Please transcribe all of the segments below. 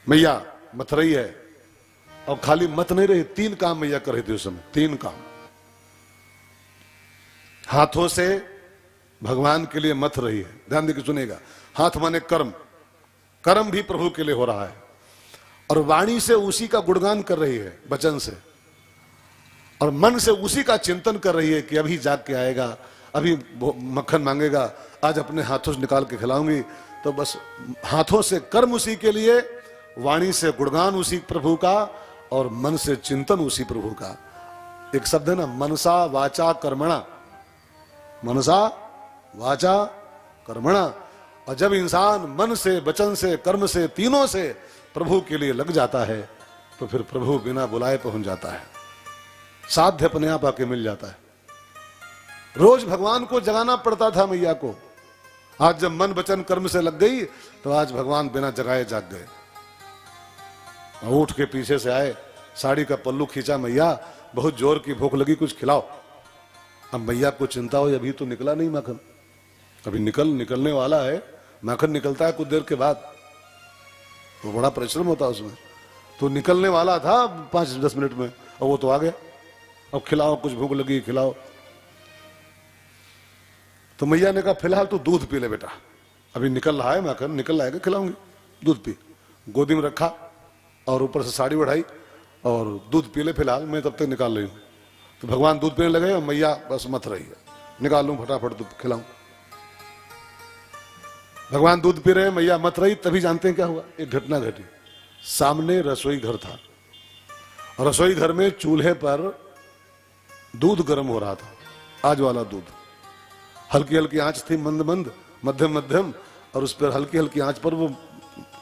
मैया मत रही है, और खाली मत नहीं रही, 3 काम मैया कर रही थी उस समय। 3 काम। हाथों से भगवान के लिए मथ रही है, ध्यान देकर सुनेगा। हाथ माने कर्म, कर्म भी प्रभु के लिए हो रहा है। और वाणी से उसी का गुणगान कर रही है, वचन से। और मन से उसी का चिंतन कर रही है कि अभी जाग के आएगा, अभी मक्खन मांगेगा, आज अपने हाथों से निकाल के खिलाऊंगी। तो बस हाथों से कर्म उसी के लिए, वाणी से गुणगान उसी प्रभु का, और मन से चिंतन उसी प्रभु का। एक शब्द है ना, मनसा वाचा कर्मणा, मनसा वाचा कर्मणा। और जब इंसान मन से, वचन से, कर्म से, तीनों से प्रभु के लिए लग जाता है, तो फिर प्रभु बिना बुलाए पहुंच जाता है, साध्य अपने आप आके मिल जाता है। रोज भगवान को जगाना पड़ता था मैया को, आज जब मन वचन कर्म से लग गई, तो आज भगवान बिना जगाए जाग गए। उठ के पीछे से आए, साड़ी का पल्लू खींचा, मैया बहुत जोर की भूख लगी, कुछ खिलाओ। अब मैया को चिंता हो, अभी तो निकला नहीं माखन, अभी निकलने वाला है। माखन निकलता है कुछ देर के बाद, तो बड़ा परिश्रम होता है उसमें। तो निकलने वाला था 5-10 मिनट में, और वो तो आ गया। अब खिलाओ, कुछ भूख लगी, खिलाओ। तो मैया ने कहा फिलहाल तो दूध पी ले बेटा, अभी निकल रहा है माखन, निकल आएगा, खिलाऊंगी, दूध पी। गोदी में रखा और ऊपर से साड़ी बढ़ाई, और दूध पी ले फिलहाल, मैं तब तक निकाल रही हूँ। तो भगवान दूध पीने लगे, और मैया बस मत रही है, निकाल लूं फटाफट दूध खिलाऊं। भगवान दूध पी रहे, मैया मत रही। तभी जानते हैं क्या हुआ, एक घटना घटी। सामने रसोई घर था, और रसोई घर में चूल्हे पर दूध गर्म हो रहा था, आज वाला दूध। हल्की हल्की आंच थी, मंद मंद, मध्यम मध्यम, और उस पर हल्की हल्की आंच पर वो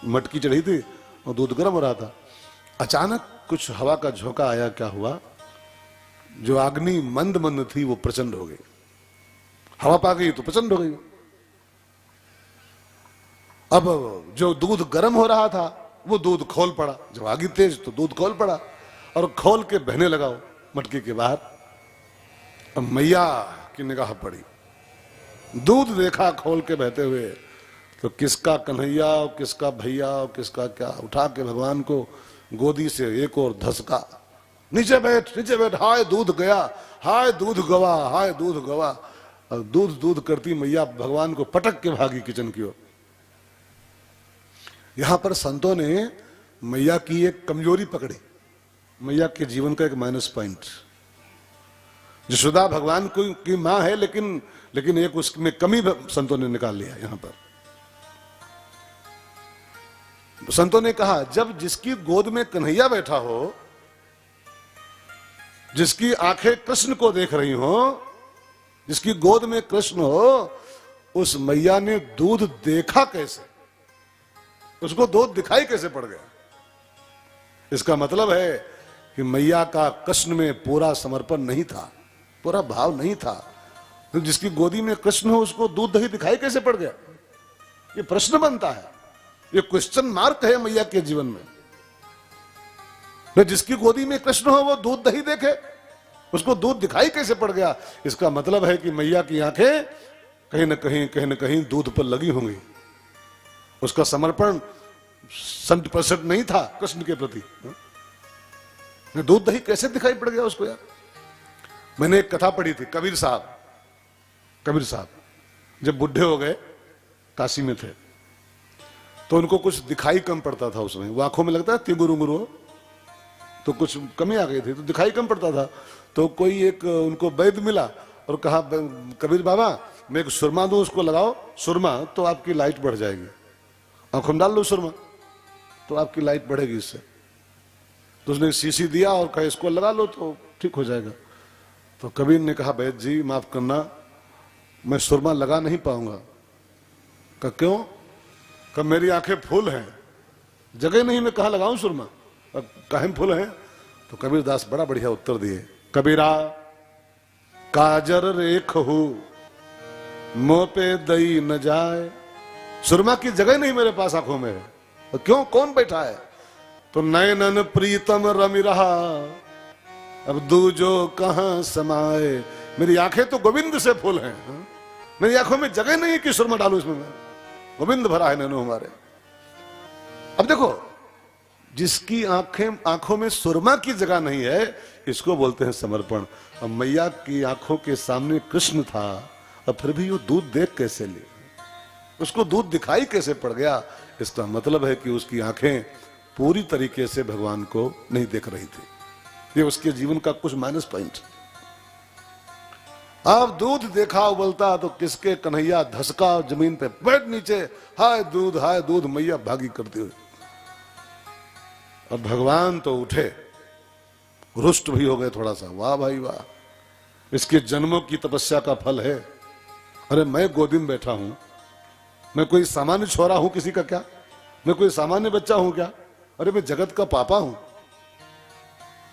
मटकी चढ़ी थी, और दूध गर्म हो रहा था। अचानक कुछ हवा का झोंका आया, क्या हुआ, जो अग्नि मंद मंद थी वो प्रचंड हो गई। हवा पा गई तो प्रचंड हो गई। अब जो दूध गर्म हो रहा था वो दूध खोल पड़ा, जब आगी तेज तो दूध खोल पड़ा, और खोल के बहने लगा मटकी के बाहर। अब मैया की निगाह पड़ी, दूध देखा खोल के बहते हुए, तो किसका कन्हैया और किसका भैया और किसका क्या, उठा के भगवान को गोदी से एक और धसका, नीचे बैठ, नीचे बैठ, हाय दूध गया, हाय दूध गवा, हाय दूध गवा। और दूध दूध करती मैया भगवान को पटक के भागी किचन की ओर। यहां पर संतों ने मैया की एक कमजोरी पकड़ी, मैया के जीवन का एक माइनस पॉइंट। यशोदा भगवान की मां है, लेकिन एक उसमें कमी संतों ने निकाल लिया। यहां पर संतों ने कहा, जब जिसकी गोद में कन्हैया बैठा हो, जिसकी आंखें कृष्ण को देख रही हो, जिसकी गोद में कृष्ण हो, उस मैया ने दूध देखा कैसे, उसको दूध दिखाई कैसे पड़ गया? इसका मतलब है कि मैया का कृष्ण में पूरा समर्पण नहीं था, पूरा भाव नहीं था। तो जिसकी गोदी में कृष्ण हो उसको दूध दही दिखाई कैसे पड़ गया? ये प्रश्न बनता है, ये क्वेश्चन मार्क है मैया के जीवन में। जिसकी गोदी में कृष्ण हो वो दूध दही देखे, उसको दूध दिखाई कैसे पड़ गया? इसका मतलब है कि मैया की आंखें कहीं न कहीं दूध पर लगी होंगी। उसका समर्पण 100% नहीं था कृष्ण के प्रति। दूध दही कैसे दिखाई पड़ गया उसको यार? मैंने एक कथा पढ़ी थी, कबीर साहब जब बुढ़े हो गए, काशी में थे, तो उनको कुछ दिखाई कम पड़ता था उसमें। वो आंखों में लगता है तिंगुर उंगुर हो, तो कुछ कमी आ गई थी, तो दिखाई कम पड़ता था। तो कोई एक उनको वैद्य मिला और कहा, कबीर बाबा मैं एक सुरमा दूं, उसको लगाओ सुरमा, तो आपकी लाइट बढ़ जाएगी। आंखों में डाल लो सुरमा तो आपकी लाइट बढ़ेगी इससे। तो उसने शीशी दिया और कहा इसको लगा लो तो ठीक हो जाएगा। तो कबीर ने कहा, वैद्य जी माफ करना, मैं सुरमा लगा नहीं पाऊंगा। कहा क्यों? कहा मेरी आंखें फूल हैं, जगह नहीं, मैं कहा लगाऊं सुरमा, अब काहे फूल हैं? तो कबीर दास बड़ा बढ़िया उत्तर दिए, कबीरा काजर रेख हो मुंह पे दई न जाए, सुरमा की जगह नहीं मेरे पास आंखों में। तो क्यों, कौन बैठा है? तो नयनन प्रीतम रमि रहा, अब दूजो कहां समाए। मेरी आंखें तो गोविंद से फूल हैं, मेरी आंखों में जगह नहीं है कि सुरमा डालू इसमें, मैं गोविंद भरा है नैनो हमारे। अब देखो, जिसकी आंखों में सुरमा की जगह नहीं है, इसको बोलते हैं समर्पण। और मैया की आंखों के सामने कृष्ण था और फिर भी वो दूध देख कैसे ले, उसको दूध दिखाई कैसे पड़ गया? इसका मतलब है कि उसकी आंखें पूरी तरीके से भगवान को नहीं देख रही थी। ये उसके जीवन का कुछ माइनस पॉइंट। अब दूध देखा उबलता तो किसके कन्हैया धसका जमीन पे, बैठ नीचे, हाय दूध, मैया भागी करते हुए। अब भगवान तो उठे, रुष्ट भी हो गए थोड़ा सा, वाह भाई वाह, इसके जन्मों की तपस्या का फल है। अरे मैं गोदी में बैठा हूं, मैं कोई सामान्य छोरा हूं किसी का क्या? मैं कोई सामान्य बच्चा हूं क्या? अरे मैं जगत का पापा हूं,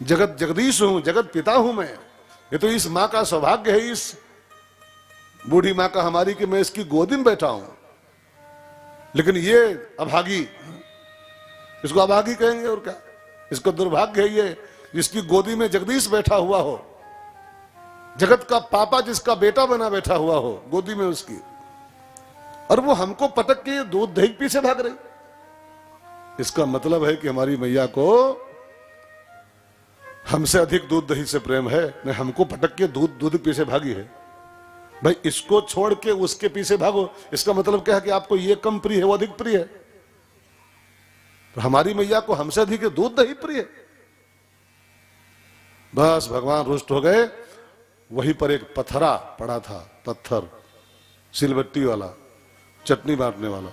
जगत जगदीश हूं, जगत पिता हूं मैं। ये तो इस मां का सौभाग्य है, इस बूढ़ी मां का हमारी, कि मैं इसकी गोदी में बैठा हूं। लेकिन ये अभागी, इसको अभागी कहेंगे और क्या? इसको दुर्भाग्य है ये, जिसकी गोदी में जगदीश बैठा हुआ हो, जगत का पापा जिसका बेटा बना बैठा हुआ हो गोदी में उसकी, और वो हमको पटक के दूध दही पीछे भाग रही। इसका मतलब है कि हमारी मैया को हमसे अधिक दूध दही से प्रेम है, न हमको पटक के दूध पीछे भागी है। भाई इसको छोड़ के उसके पीछे भागो, इसका मतलब क्या है कि आपको ये कम प्रिय है, वो अधिक प्रिय है। तो हमारी मैया को हमसे अधिक दूध दही प्रिय। बस भगवान रुष्ट हो गए। वहीं पर एक पत्थरा पड़ा था, पत्थर सिलबट्टी वाला, चटनी बांटने वाला,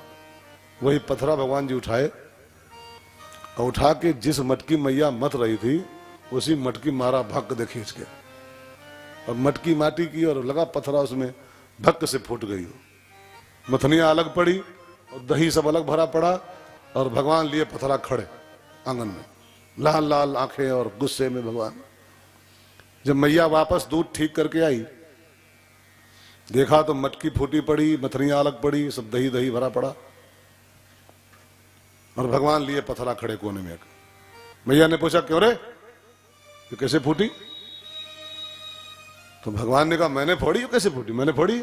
वही पत्थरा भगवान जी उठाए और उठा के जिस मटकी मैया मत रही थी उसी मटकी मारा भक्क दे खींच के, और मटकी माटी की और लगा पत्थरा उसमें, भक्क से फूट गई। मथनिया अलग पड़ी और दही सब अलग भरा पड़ा, और भगवान लिए पत्थरा खड़े आंगन में, लाल लाल आंखें और गुस्से में भगवान। जब मैया वापस दूध ठीक करके आई, देखा तो मटकी फूटी पड़ी, मथनिया अलग पड़ी, सब दही दही भरा पड़ा, और भगवान लिए पत्थरा खड़े कोने में। मैया ने पूछा क्यों रे, ये कैसे फूटी? तो भगवान ने कहा मैंने फोड़ी। कैसे फूटी? मैंने फोड़ी,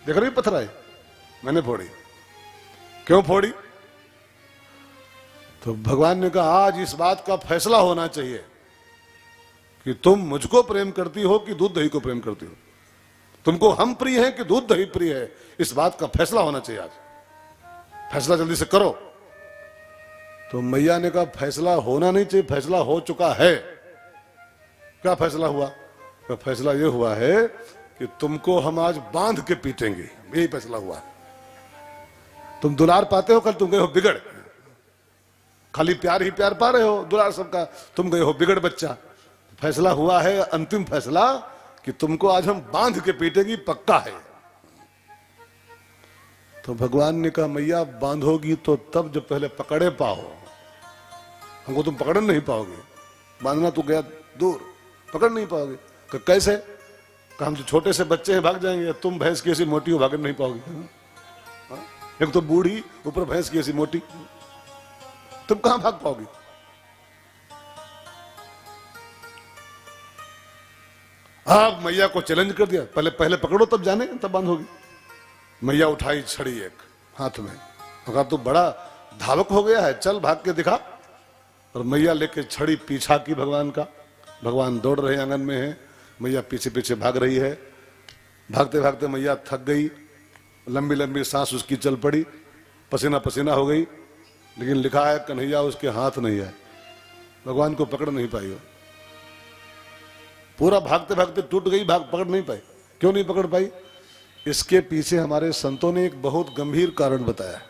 देख रही पत्थरा है, मैंने फोड़ी। क्यों फोड़ी? तो भगवान ने कहा आज इस बात का फैसला होना चाहिए कि तुम मुझको प्रेम करती हो कि दूध दही को प्रेम करती हो। तुमको हम प्रिय हैं कि दूध दही प्रिय है, इस बात का फैसला होना चाहिए आज, फैसला जल्दी से करो। तो मैया ने कहा फैसला होना नहीं चाहिए, फैसला हो चुका है। क्या फैसला हुआ? तो फैसला यह हुआ है कि तुमको हम आज बांध के पीटेंगे, यही फैसला हुआ। तुम दुलार पाते हो, कल तुम गए हो बिगड़, खाली प्यार ही प्यार पा रहे हो, दुलार सबका, तुम गए हो बिगड़ बच्चा। फैसला हुआ है, अंतिम फैसला, कि तुमको आज हम बांध के पीटेंगे, पक्का है। तो भगवान ने कहा मैया बांधोगी तो तब जब पहले पकड़े पाओ, हमको तुम पकड़ नहीं पाओगे, बांधना तो गया दूर, पकड़ नहीं पाओगे। तो कैसे? हम जो छोटे से बच्चे हैं भाग जाएंगे, तुम भैंस की ऐसी मोटी हो भाग नहीं पाओगे। एक तो बूढ़ी, ऊपर भैंस की ऐसी मोटी, तुम कहां भाग पाओगे? आप मैया को चैलेंज कर दिया, पहले पकड़ो तब जाने, तब बांधोगी। मैया उठाई छड़ी एक हाथ में, कहा तू बड़ा धावक हो गया है, चल भाग के दिखा। और मैया लेके छड़ी पीछा की भगवान का, भगवान दौड़ रहे आंगन में है, मैया पीछे पीछे भाग रही है। भागते भागते मैया थक गई, लंबी लंबी सांस उसकी चल पड़ी, पसीना पसीना हो गई, लेकिन लिखा है कन्हैया उसके हाथ नहीं है, भगवान को पकड़ नहीं पाई हो। पूरा भागते भागते टूट गई, पकड़ नहीं पाई। क्यों नहीं पकड़ पाई? इसके पीछे हमारे संतों ने एक बहुत गंभीर कारण बताया है।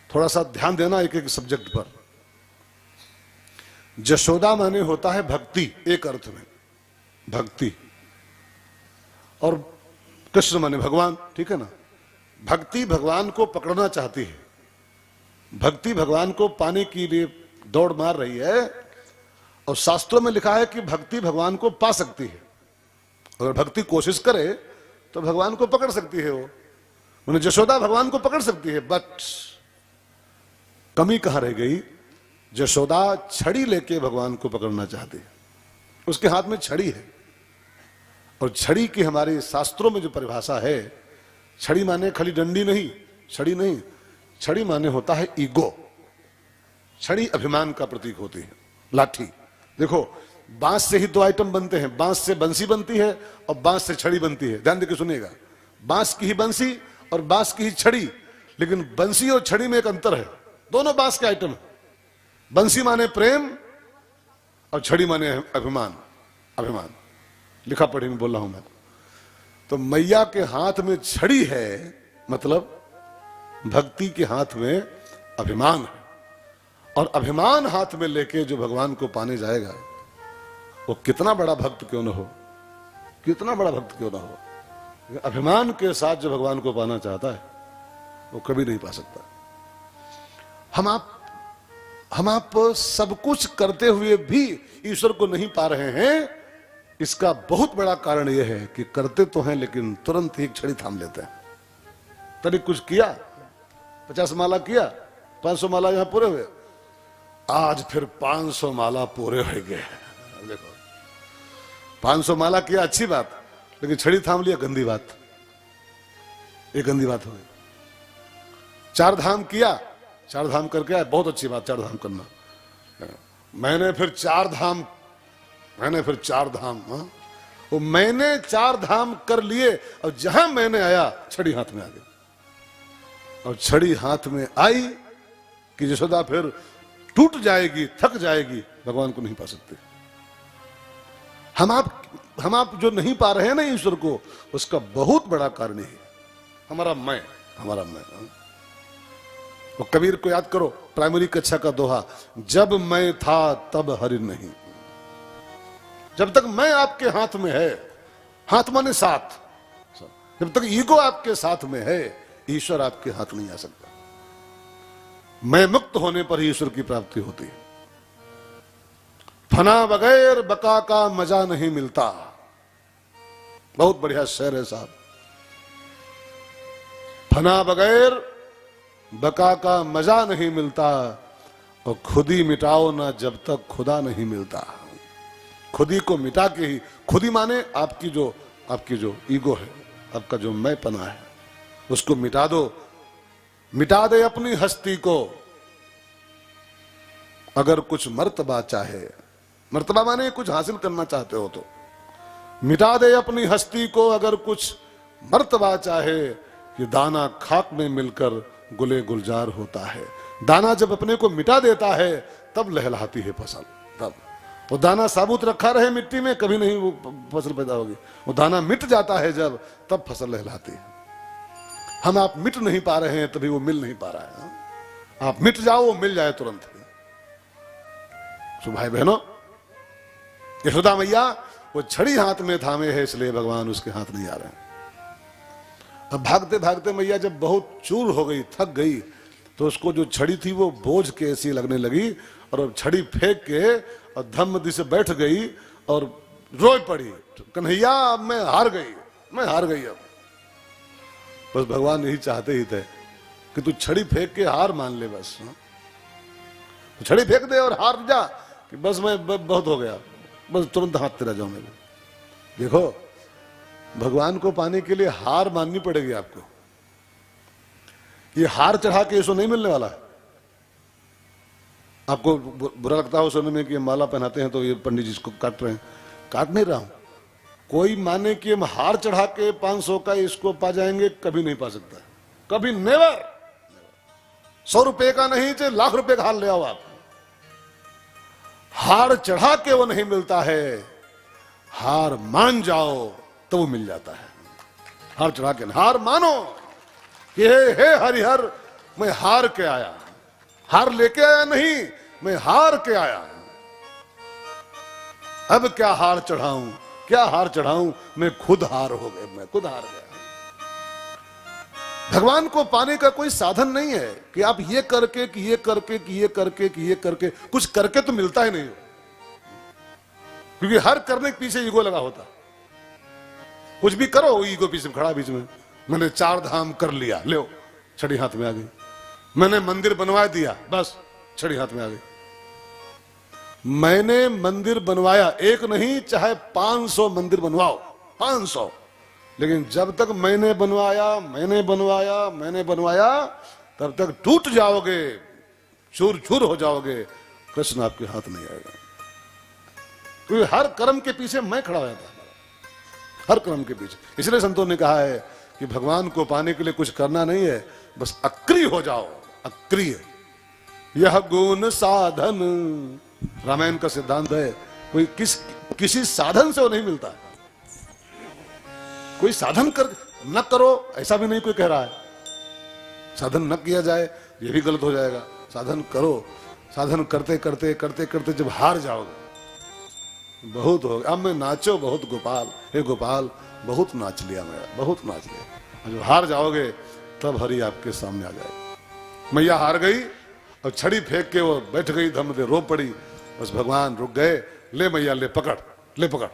थोड़ा सा ध्यान देना एक एक सब्जेक्ट पर। जशोदा माने होता है भक्ति, एक अर्थ में भक्ति, और कृष्ण माने भगवान, ठीक है ना। भक्ति भगवान को पकड़ना चाहती है, भक्ति भगवान को पाने के लिए दौड़ मार रही है, और शास्त्रों में लिखा है कि भक्ति भगवान को पा सकती है। अगर भक्ति कोशिश करे तो भगवान को पकड़ सकती है। वो उन्हें जशोदा भगवान को पकड़ सकती है, बट कमी कहां रह गई? जशोदा छड़ी लेके भगवान को पकड़ना चाहती है, उसके हाथ में छड़ी है। और छड़ी की हमारे शास्त्रों में जो परिभाषा है, छड़ी माने खाली डंडी नहीं, छड़ी नहीं, छड़ी माने होता है ईगो। छड़ी अभिमान का प्रतीक होती है। लाठी देखो, बांस से ही दो आइटम बनते हैं, बांस से बंसी बनती है और बांस से छड़ी बनती है। ध्यान देकर सुनिएगा, बांस की ही बंसी और बांस की ही छड़ी, लेकिन बंसी और छड़ी में एक अंतर है। दोनों बांस के आइटम है। बंसी माने प्रेम और छड़ी माने अभिमान। अभिमान लिखा पढ़ी में बोल रहा हूं मैं। तो मैया के हाथ में छड़ी है, मतलब भक्ति के हाथ में अभिमान है। और अभिमान हाथ में लेके जो भगवान को पाने जाएगा, वो कितना बड़ा भक्त क्यों ना हो, कितना बड़ा भक्त क्यों ना हो, अभिमान के साथ जो भगवान को पाना चाहता है वो कभी नहीं पा सकता। हम आप सब कुछ करते हुए भी ईश्वर को नहीं पा रहे हैं। इसका बहुत बड़ा कारण यह है कि करते तो हैं लेकिन तुरंत ही छड़ी थाम लेते हैं। तभी कुछ किया, 50 माला किया, 500 माला यहां पूरे हुए, आज फिर 500 माला पूरे हो गए। देखो 500 माला किया, अच्छी बात, लेकिन छड़ी थाम लिया, गंदी बात, एक गंदी बात हो गई। 4 धाम किया, 4 धाम करके आए, बहुत अच्छी बात 4 धाम करना। मैंने फिर 4 धाम, हाँ? वो मैंने 4 धाम कर लिए और जहां मैंने आया छड़ी हाथ में आ गई। और छड़ी हाथ में आई कि यशोदा फिर टूट जाएगी, थक जाएगी, भगवान को नहीं पा सकते। हम आप जो नहीं पा रहे हैं ना ईश्वर को, उसका बहुत बड़ा कारण है हमारा मैं। और कबीर को याद करो, प्राइमरी कक्षा का दोहा, जब मैं था तब हरि नहीं। जब तक मैं आपके हाथ में है, हाथ माने साथ, जब तक ईगो आपके साथ में है, ईश्वर आपके हाथ नहीं आ सकता। मैं मुक्त होने पर ही ईश्वर की प्राप्ति होती है। फना बगैर बका का मजा नहीं मिलता। बहुत बढ़िया शेर है साहब। फना बगैर बका का मजा नहीं मिलता, और खुदी मिटाओ ना जब तक खुदा नहीं मिलता। खुदी को मिटा के ही, खुदी माने आपकी जो ईगो है, आपका जो मैं पना है, उसको मिटा दो। मिटा दे अपनी हस्ती को अगर कुछ मर्तबा चाहे। मर्तबा माने कुछ हासिल करना चाहते हो तो मिटा दे अपनी हस्ती को अगर कुछ मर्तबा चाहे, कि दाना खाक में मिलकर गुले गुलजार होता है। दाना जब अपने को मिटा देता है तब लहलहाती है फसल। तब वो दाना साबुत रखा रहे मिट्टी में, कभी नहीं वो फसल पैदा होगी। वो दाना मिट जाता है जब, तब फसल लहलहाती है। हम आप मिट नहीं पा रहे हैं, तभी वो मिल नहीं पा रहा है। आप मिट जाओ, वो मिल जाए तुरंत। तो भाई बहनों, यशोदा मैया वो छड़ी हाथ में थामे है, इसलिए भगवान उसके हाथ नहीं आ रहे हैं। अब भागते भागते मैया जब बहुत चूर हो गई, थक गई, तो उसको जो छड़ी थी वो बोझ के ऐसी लगने लगी, और छड़ी फेंक के और धम्मदी से बैठ गई और रोई पड़ी, कन्हैया अब मैं हार गई। अब बस भगवान यही चाहते ही थे कि तू छड़ी फेंक के हार मान ले। बस तो छड़ी फेंक दे और हार जा, कि बस मैं बहुत हो गया, बस तुरंत हाथ तेरा जाऊं मैं। देखो, भगवान को पाने के लिए हार माननी पड़ेगी आपको। ये हार चढ़ा के इसको नहीं मिलने वाला है। आपको बुरा लगता हो सुनने में कि माला पहनाते हैं तो ये पंडित जी इसको काट रहे हैं। काट नहीं रहा हूं। कोई माने कि हम हार चढ़ा के 500 का इसको पा जाएंगे, कभी नहीं पा सकता, कभी नेवर। 100 रुपए का नहीं, चाहे लाख रुपए का हार ले आओ आप, हार चढ़ा के वो नहीं मिलता है। हार मान जाओ तो वो मिल जाता है। हार चढ़ा के हार मानो कि हे हरिहर, मैं हार के आया, हार लेके आया नहीं, मैं हार के आया। अब क्या हार चढ़ाऊं, क्या हार चढ़ाऊं, मैं खुद हार हो गया, मैं खुद हार गया। भगवान को पाने का कोई साधन नहीं है कि आप ये करके कि ये करके कि ये करके कि ये करके, कुछ करके तो मिलता ही नहीं, क्योंकि हर करने के पीछे ईगो लगा होता। कुछ भी करो, ईगो पीछे खड़ा बीच में। मैंने 4 धाम कर लिया, लो छड़ी हाथ में आ गई। मैंने मंदिर बनवा दिया, बस छड़ी हाथ में आ गई। मैंने मंदिर बनवाया, एक नहीं चाहे 500 मंदिर बनवाओ, 500, लेकिन जब तक मैंने बनवाया तब तक टूट जाओगे। चूर चूर हो जाओगे, कृष्ण आपके हाथ नहीं आएगा। क्योंकि हर कर्म के पीछे मैं खड़ा हो जाता हूं, हर कर्म के पीछे। इसलिए संतों ने कहा है कि भगवान को पाने के लिए कुछ करना नहीं है, बस अक्रिय हो जाओ, अक्रिय। यह गुण साधन, रामायण का सिद्धांत है, कोई किसी साधन से वो नहीं मिलता है। कोई साधन कर न करो ऐसा भी नहीं कोई कह रहा है, साधन न किया जाए ये भी गलत हो जाएगा। साधन करो, साधन करते करते करते करते जब हार जाओगे, बहुत हो गया, अब मैं नाचो बहुत गोपाल, हे गोपाल बहुत नाच लिया, मैं बहुत नाच लिया। जब हार जाओगे तब हरि आपके सामने आ जाएगी। मैया हार गई और छड़ी फेंक के वो बैठ गई, धम दे रो पड़ी। बस भगवान रुक गए, ले मैया ले पकड़, ले पकड़।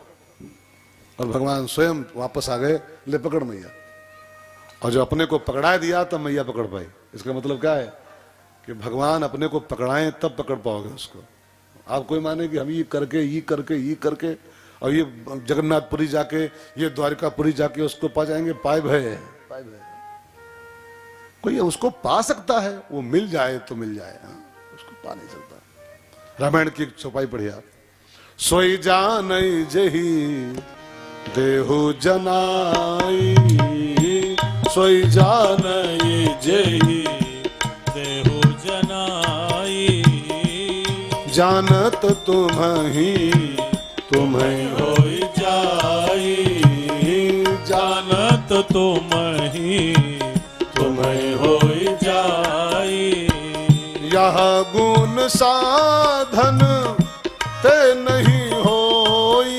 और भगवान स्वयं वापस आ गए, ले पकड़ मैया। और जो अपने को पकड़ा दिया तब मैया पकड़ पाई। इसका मतलब क्या है कि भगवान अपने को पकड़ाएं तब पकड़ पाओगे उसको। आप कोई माने कि हम ये करके और ये जगन्नाथपुरी जाके, ये द्वारिकापुरी जाके उसको पा जाएंगे, पाए भय कोई उसको पा सकता है, वो मिल जाए तो मिल जाए, उसको पा नहीं सकता। रामायण की एक चौपाई पढ़िए आप। सोई जानई जेहि देहु जनाई, सोई जानई जेहि देहु जनाई, जानत तुम्हि तुम्हि होई जाई, जानत तुम्हि तुम्हि होई जाई। यह गुण साधन ते नहीं होई,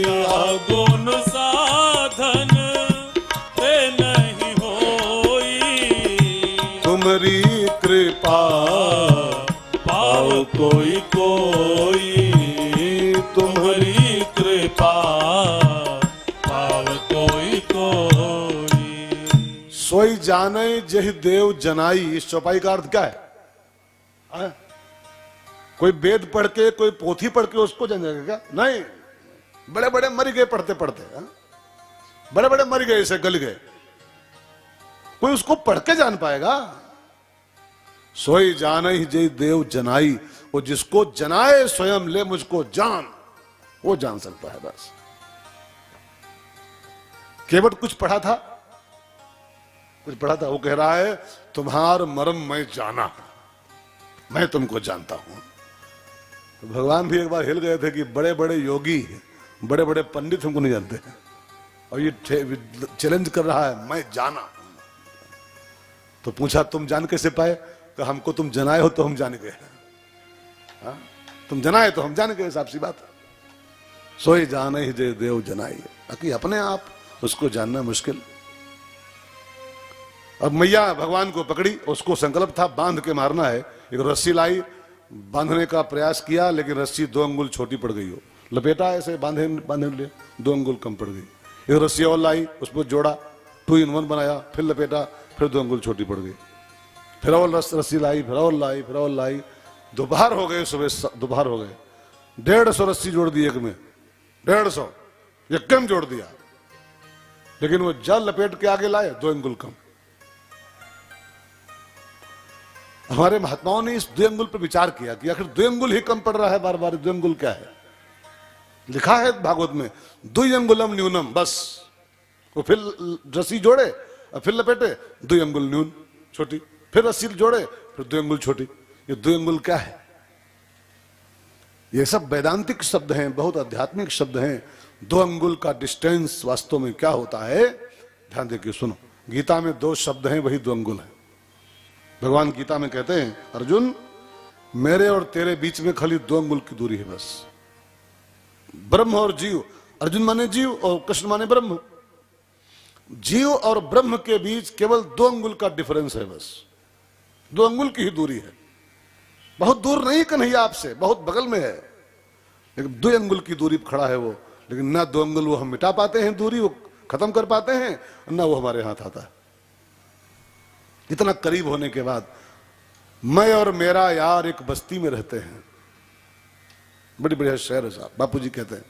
यह गुण साधन ते नहीं होई, तुम्हारी कृपा पाव कोई कोई, तुम्हारी कृपा पाव कोई कोई। सोई जाने जहि देव जनाई, इस चौपाई का अर्थ क्या है? हाँ? कोई वेद पढ़ के, कोई पोथी पढ़ के उसको जान जाएगा क्या? नहीं, बड़े बड़े मर गए पढ़ते पढ़ते, बड़े बड़े मर गए, ऐसे गल गए, कोई उसको पढ़ के जान पाएगा? सोई जाने ही जय देव जनाई, वो जिसको जनाए स्वयं ले मुझको जान, वो जान सकता है। बस केवट कुछ पढ़ा था, कुछ पढ़ा था, वो कह रहा है तुम्हार मर्म मैं जाना, मैं तुमको जानता हूं। तो भगवान भी एक बार हिल गए थे कि बड़े बड़े योगी, बड़े बड़े पंडित हमको नहीं जानते, और ये चैलेंज कर रहा है मैं जाना। तो पूछा तुम जान कैसे पाए? तो हमको तुम जनाए हो तो हम जान गए, तुम जनाए तो हम जान गए, साफ सी बात। सोई जाने ही जय देव जनाई, बाकी अपने आप उसको जानना मुश्किल। अब मैया भगवान को पकड़ी, उसको संकल्प था बांध के मारना है। एक रस्सी लाई, बांधने का प्रयास किया, लेकिन रस्सी 2 अंगुल छोटी पड़ गई हो, लपेटा ऐसे बांधने लिए 2 अंगुल कम पड़ गई। एक रस्सी और लाई, उसको जोड़ा, 2 in 1 बनाया, फिर लपेटा, फिर 2 अंगुल छोटी पड़ गई। फिर और रस्सी लाई, फिर और लाई, फिर और लाई, दोपहर हो गए, सुबह दोपहर हो गए, 150 रस्सी जोड़ दी एक में, 150 यक्कम जोड़ दिया, लेकिन वो जल लपेट के आगे लाए 2 अंगुल कम। हमारे महात्माओं ने इस 2 अंगुल पर विचार किया कि आखिर 2 अंगुल ही कम पड़ रहा है, बार बार 2 अंगुल क्या है? लिखा है भागवत में 2 अंगुलम न्यूनम, बस। वो फिर रस्सी जोड़े और फिर लपेटे, 2 अंगुल न्यून छोटी, फिर रस्सी जोड़े, फिर 2 अंगुल छोटी। ये 2 अंगुल क्या है? ये सब वैदांतिक शब्द हैं, बहुत आध्यात्मिक शब्द हैं। 2 अंगुल का डिस्टेंस वास्तव में क्या होता है, ध्यान देके सुनो। गीता में 2 शब्द हैं, वही 2 अंगुल है। भगवान गीता में कहते हैं, अर्जुन मेरे और तेरे बीच में खाली 2 अंगुल की दूरी है बस। ब्रह्म और जीव, अर्जुन माने जीव और कृष्ण माने ब्रह्म। जीव और ब्रह्म के बीच केवल 2 अंगुल का डिफरेंस है बस, 2 अंगुल की ही दूरी है। बहुत दूर नहीं कन्हैया आपसे, बहुत बगल में है, लेकिन 2 अंगुल की दूरी पर खड़ा है वो। लेकिन ना 2 अंगुल वो हम मिटा पाते हैं, दूरी वो खत्म कर पाते हैं, ना वो हमारे हाथ आता है। इतना करीब होने के बाद, मैं और मेरा यार एक बस्ती में रहते हैं, बड़ी बढ़िया शहर है साहब। बापूजी कहते हैं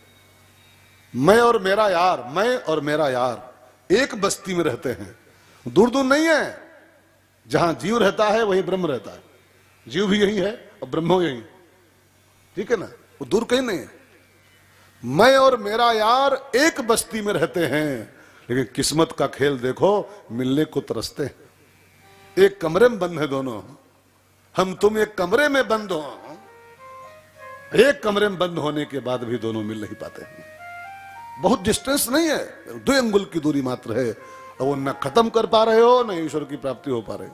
मैं और मेरा यार, मैं और मेरा यार एक बस्ती में रहते हैं। दूर दूर नहीं है, जहां जीव रहता है वहीं ब्रह्म रहता है। जीव भी यही है और ब्रह्म यही, ठीक है ना, वो दूर कहीं नहीं है। मैं और मेरा यार एक बस्ती में रहते हैं, लेकिन किस्मत का खेल देखो, मिलने को तरसते हैं। एक कमरे में बंद है दोनों, हम तुम एक कमरे में बंद हो, एक कमरे में बंद होने के बाद भी दोनों मिल नहीं पाते हैं। बहुत डिस्टेंस नहीं है, 2 अंगुल की दूरी मात्र है, और वो न खत्म कर पा रहे हो न ईश्वर की प्राप्ति हो पा रही।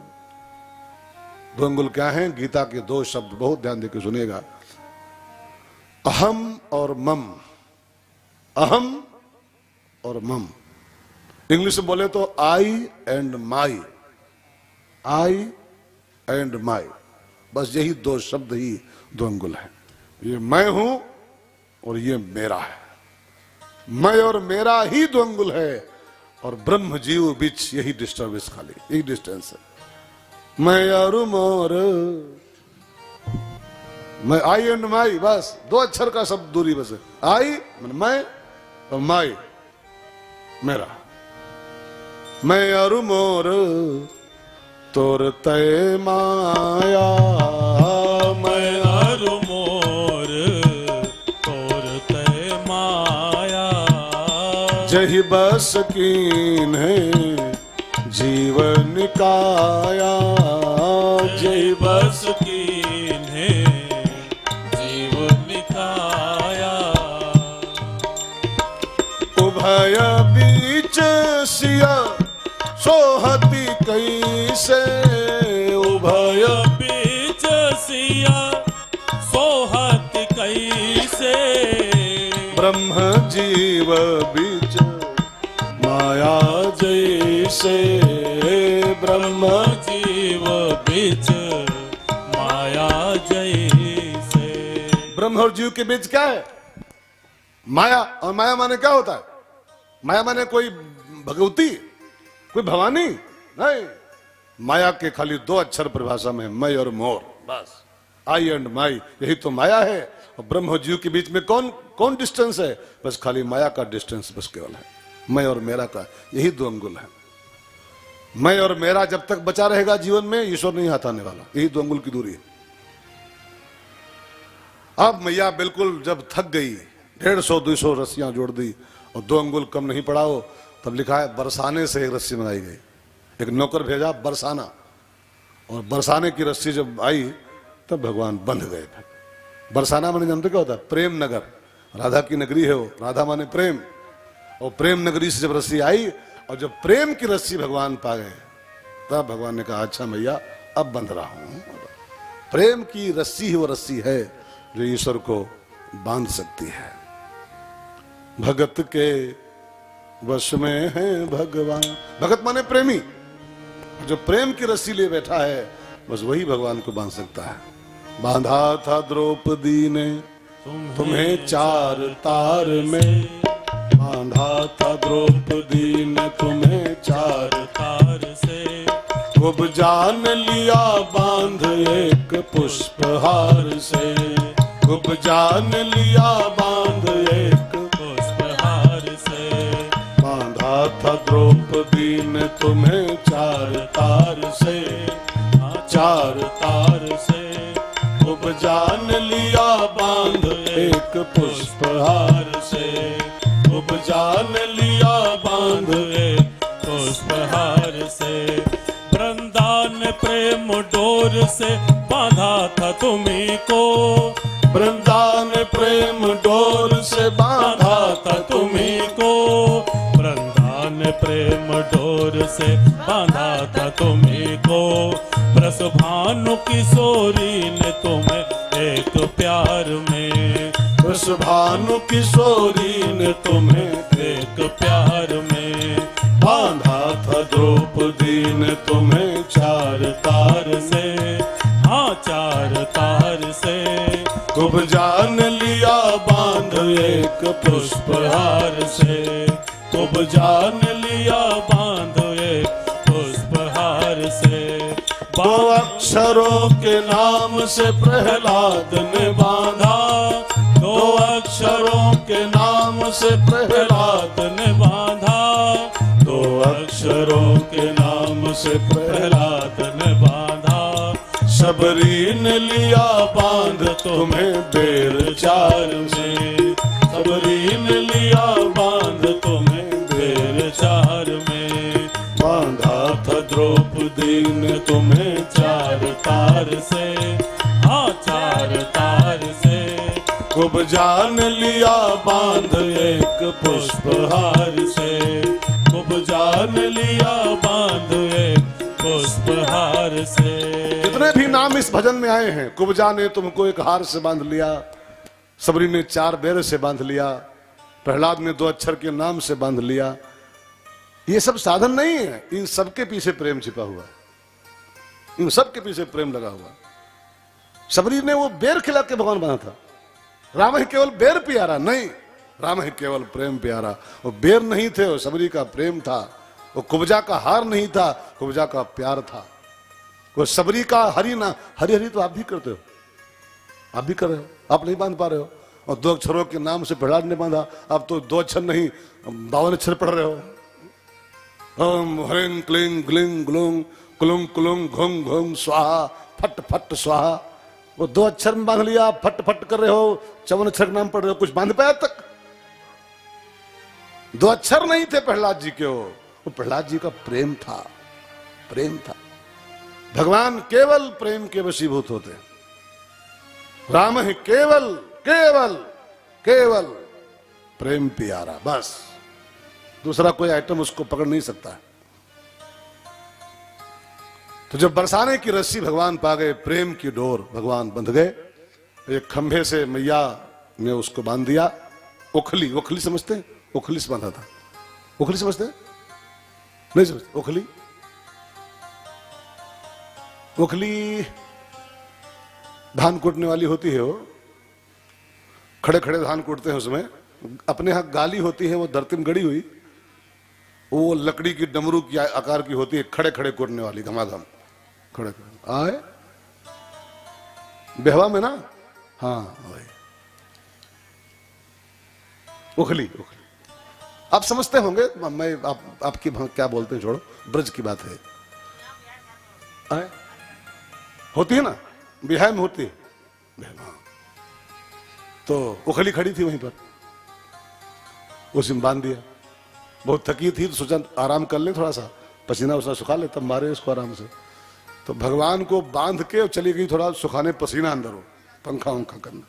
2 अंगुल क्या है? गीता के 2 शब्द बहुत ध्यान देकर सुनिएगा, अहम और मम। अहम और मम, इंग्लिश में बोले तो आई and my, I and my, बस यही 2 शब्द ही 2 अंगुल है। ये मैं हूं और ये मेरा है, मैं और मेरा ही 2 अंगुल है, और ब्रह्म जीव बीच यही डिस्टर्बेंस, खाली यही डिस्टेंस है। मैं और मोर, मैं आई एंड माई, बस 2 अक्षर का शब्द दूरी बस है। आई मैं और माई मेरा, मैं और मोर तोर तय माया, मैं और मोर तोर तय माया, जही बस कीन है जीवन काया, जय बस कीन है जीवन काया। उभय बीच सिया सोहती कैसे, उभय बीच सिया सोहत कैसे, ब्रह्म जीव बीच माया जैसे, ब्रह्म जीव बीच माया जैसे। ब्रह्म और जीव के बीच क्या है? माया। और माया माने क्या होता है? माया माने कोई भगवती, कोई भवानी नहीं, माया के खाली 2 अक्षर परिभाषा में, मैं और मोर, बस आई एंड माई, यही तो माया है। और ब्रह्म और जीव के बीच में कौन कौन डिस्टेंस है? बस खाली माया का डिस्टेंस बस केवल है, मैं और मेरा का, यही 2 अंगुल है। मैं और मेरा जब तक बचा रहेगा जीवन में, ईश्वर नहीं हाथ आने वाला, यही 2 अंगुल की दूरी है। अब मैया बिल्कुल जब थक गई, 150-200 रस्सियां जोड़ दी और 2 अंगुल कम नहीं पड़ा हो, तब लिखा है बरसाने से एक रस्सी मंगाई गई, एक नौकर भेजा बरसाना, और बरसाने की रस्सी जब आई तब भगवान बंध गए। बरसाना माने जानते क्या होता है? प्रेम नगर, राधा की नगरी है वो, राधा माने प्रेम, और प्रेम नगरी से जब रस्सी आई और जब प्रेम की रस्सी भगवान पा गए, तब भगवान ने कहा अच्छा मैया अब बंध रहा हूं। प्रेम की रस्सी ही वो रस्सी है जो ईश्वर को बांध सकती है। भगत के वश में है भगवान, भगत माने प्रेमी, जो प्रेम की रस्सी लिए बैठा है बस वही भगवान को बांध सकता है। बांधा था द्रौपदी ने तुम्हें 4 तार में, बांधा था द्रौपदी ने तुम्हें 4 तार से, खूब जान लिया बांध एक पुष्पहार से, खूब जान लिया बांध एक पुष्पहार से, बांधा था द्रौपदी ने तुम्हें 4 तार से, 4 तार से, खूब जान लिया बांध एक पुष्पहार से, खूब जान लिया बांध एक पुष्पहार से। वृंदावन प्रेम डोर से बांधा था तुम्हीं को, वृंदावन प्रेम डोर से बांधा था तुम्हीं को, वृंदावन प्रेम डोर से बांधा था तुम्हीं को, ब्रस भानु किशोरी ने तुम्हें एक प्यार में, ब्रस भानु किशोरी ने तुम्हें एक प्यार में, बांधा था द्रौपदी ने तुम्हें 4 तार से, हाँ 4 तार से, खूब जान लिया बांध एक पुष्पहार से, खूब जान लिया बांध एक पुष्पहार से। 2 अक्षरों के नाम से प्रहलाद ने बांधा, 2 अक्षरों के नाम से प्रहलाद ने बांधा, 2 अक्षरों के नाम से प्रहलाद ने बांधा, सबरी ने लिया बांध तुम्हें बेर चार में, सबरी ने लिया बांध तुम्हें बेर चार में, बांधा था द्रौपदी ने तुम्हें चार तार से, हाँ चार तार से, कुब्जा ने लिया बांध एक पुष्पहार से, कुब्जा ने लिया बांध एक पुष्पहार से। जितने भी नाम इस भजन में आए हैं, कुब्जा ने तुमको एक हार से बांध लिया, सबरी ने चार बेर से बांध लिया, प्रहलाद ने दो अक्षर के नाम से बांध लिया, ये सब साधन नहीं है, इन सबके पीछे प्रेम छिपा हुआ है, इन सबके पीछे प्रेम लगा हुआ है। सबरी ने वो बेर खिला के भगवान बना था, राम ही केवल बेर प्यारा नहीं, राम ही केवल प्रेम प्यारा। वो बेर नहीं थे, वो सबरी का प्रेम था, वो कुब्जा का हार नहीं था, कुब्जा का प्यार था। वो सबरी का हरि ना, हरि हरि तो आप भी करते हो, आप भी कर रहे हो, आप नहीं बांध पा रहे हो। और दो अक्षरों के नाम से प्रहलाद ने बांधा, आप तो दो अक्षर नहीं 52 अक्षर पढ़ रहे हो। ओम ह्रीं क्लीं ग्लीं ग्लूं कुलुं कुलुं घुं घुं स्वाहा फट फट स्वाहा, वो दो अक्षर में बांध लिया, फट फट कर रहे हो, 54 अक्षर नाम पढ़ रहे हो, कुछ बांध पाया तक? दो अक्षर नहीं थे प्रहलाद जी के, वो प्रहलाद जी का प्रेम था, प्रेम था। भगवान केवल प्रेम के वशीभूत होते हैं, राम है केवल केवल केवल प्रेम प्यारा, बस दूसरा कोई आइटम उसको पकड़ नहीं सकता है। तो जब बरसाने की रस्सी भगवान पा गए, प्रेम की डोर भगवान बंध गए, एक खंभे से मैया ने उसको बांध दिया। ओखली, ओखली समझते हैं? ओखली से बांधा था, ओखली समझते हैं? नहीं समझते? ओखली, ओखली धान कूटने वाली होती है, वो खड़े खड़े धान कूटते हैं, उसमें अपने यहां गाली होती है, वो धरती में गड़ी हुई, वो लकड़ी की डमरू की आकार की होती है, खड़े खड़े कूटने वाली, घमाघम खड़े खड़े आए बेहवा में ना, हाँ भाई ओखली, ओखली आप समझते होंगे, मैं आपकी क्या बोलते हैं छोड़ो, ब्रज की बात है। आए होती है ना, बिहार में होती है, तो ओखली खड़ी थी वहीं पर, उसी में बांध दिया। बहुत थकी थी तो सोचा आराम कर ले, थोड़ा सा पसीना उसने सुखा ले, तब मारे इसको आराम से। तो भगवान को बांध के चली गई थोड़ा सुखाने, पसीना अंदर हो, पंखा वंखा करना।